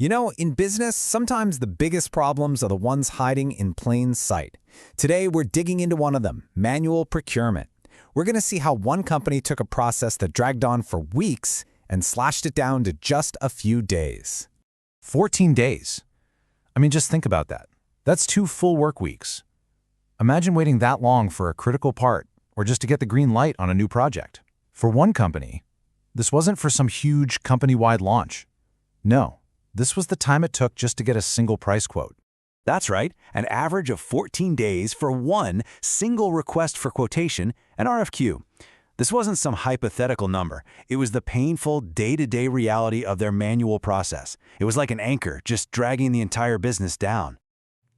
You know, in business, sometimes the biggest problems are the ones hiding in plain sight. Today, we're digging into one of them, manual procurement. We're going to see how one company took a process that dragged on for weeks and slashed it down to just a few days. 14 days. I mean, just think about that. That's 2 full work weeks. Imagine waiting that long for a critical part or just to get the green light on a new project. For one company, this wasn't for some huge company-wide launch. No, this was the time it took just to get a single price quote. That's right, an average of 14 days for one single request for quotation, an RFQ. This wasn't some hypothetical number. It was the painful day-to-day reality of their manual process. It was like an anchor just dragging the entire business down.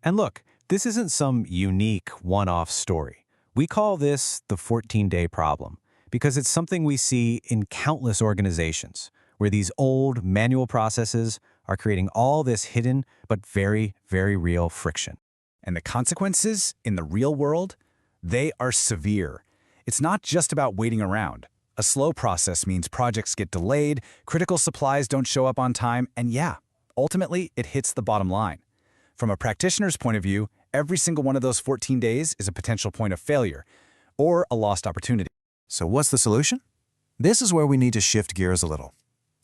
And look, this isn't some unique one-off story. We call this the 14-day problem because it's something we see in countless organizations where these old manual processes are creating all this hidden but very, very real friction. And the consequences in the real world, they are severe. It's not just about waiting around. A slow process means projects get delayed, critical supplies don't show up on time, and yeah, ultimately it hits the bottom line. From a practitioner's point of view, every single one of those 14 days is a potential point of failure or a lost opportunity. So what's the solution? This is where we need to shift gears a little.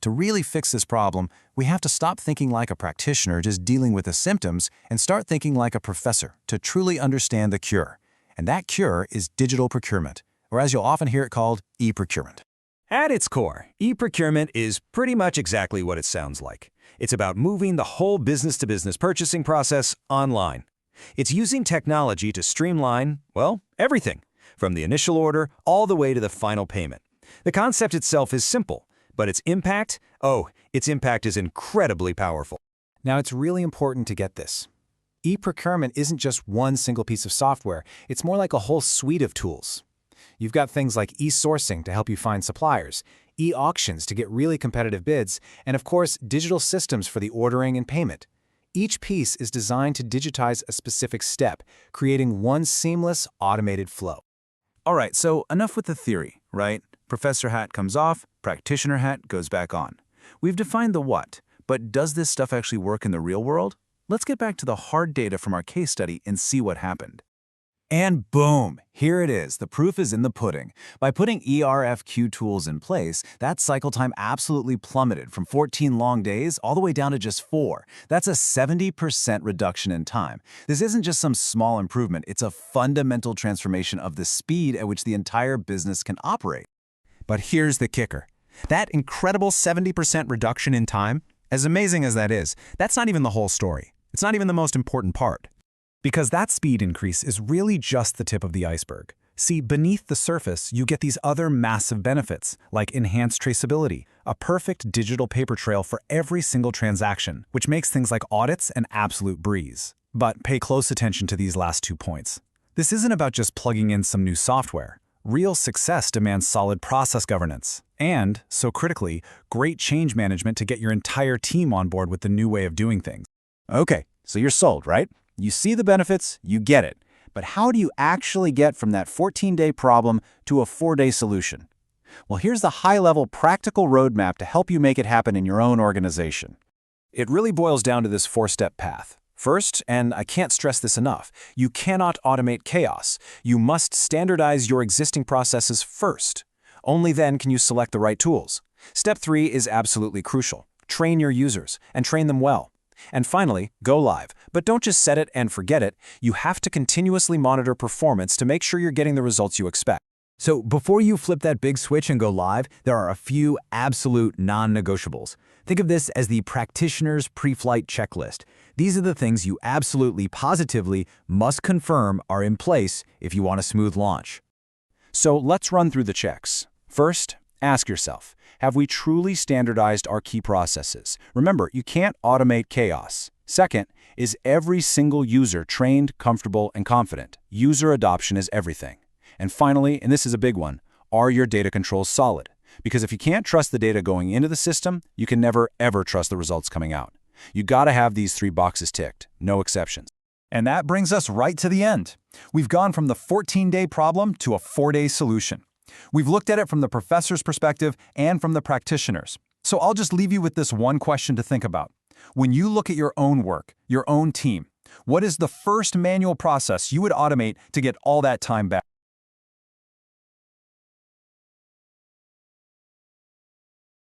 To really fix this problem, we have to stop thinking like a practitioner just dealing with the symptoms and start thinking like a professor to truly understand the cure. And that cure is digital procurement, or as you'll often hear it called, e-procurement. At its core, e-procurement is pretty much exactly what it sounds like. It's about moving the whole business-to-business purchasing process online. It's using technology to streamline, well, everything, from the initial order all the way to the final payment. The concept itself is simple, but its impact is incredibly powerful. Now, it's really important to get this. E-procurement isn't just one single piece of software. It's more like a whole suite of tools. You've got things like e-sourcing to help you find suppliers, e-auctions to get really competitive bids, and of course, digital systems for the ordering and payment. Each piece is designed to digitize a specific step, creating one seamless, automated flow. All right, so enough with the theory, right? Professor hat comes off, practitioner hat goes back on. We've defined the what, but does this stuff actually work in the real world? Let's get back to the hard data from our case study and see what happened. And boom, here it is. The proof is in the pudding. By putting e-RFQ tools in place, that cycle time absolutely plummeted from 14 long days all the way down to just 4. That's a 70% reduction in time. This isn't just some small improvement, it's a fundamental transformation of the speed at which the entire business can operate. But here's the kicker. That incredible 70% reduction in time, as amazing as that is, that's not even the whole story. It's not even the most important part. Because that speed increase is really just the tip of the iceberg. See, beneath the surface, you get these other massive benefits, like enhanced traceability, a perfect digital paper trail for every single transaction, which makes things like audits an absolute breeze. But pay close attention to these last 2 points. This isn't about just plugging in some new software. Real success demands solid process governance and, so critically, great change management to get your entire team on board with the new way of doing things. Okay, so you're sold, right? You see the benefits, you get it. But how do you actually get from that 14-day problem to a 4-day solution? Well, here's the high-level practical roadmap to help you make it happen in your own organization. It really boils down to this 4-step path. First, and I can't stress this enough, you cannot automate chaos. You must standardize your existing processes first. Only then can you select the right tools. Step 3 is absolutely crucial. Train your users, and train them well. And finally, go live. But don't just set it and forget it. You have to continuously monitor performance to make sure you're getting the results you expect. So before you flip that big switch and go live, there are a few absolute non-negotiables. Think of this as the practitioner's pre-flight checklist. These are the things you absolutely, positively must confirm are in place if you want a smooth launch. So let's run through the checks. First, ask yourself, have we truly standardized our key processes? Remember, you can't automate chaos. Second, is every single user trained, comfortable, and confident? User adoption is everything. And finally, and this is a big one, are your data controls solid? Because if you can't trust the data going into the system, you can never, ever trust the results coming out. You gotta have these 3 boxes ticked, no exceptions. And that brings us right to the end. We've gone from the 14-day problem to a 4-day solution. We've looked at it from the professor's perspective and from the practitioner's. So I'll just leave you with this one question to think about. When you look at your own work, your own team, what is the first manual process you would automate to get all that time back?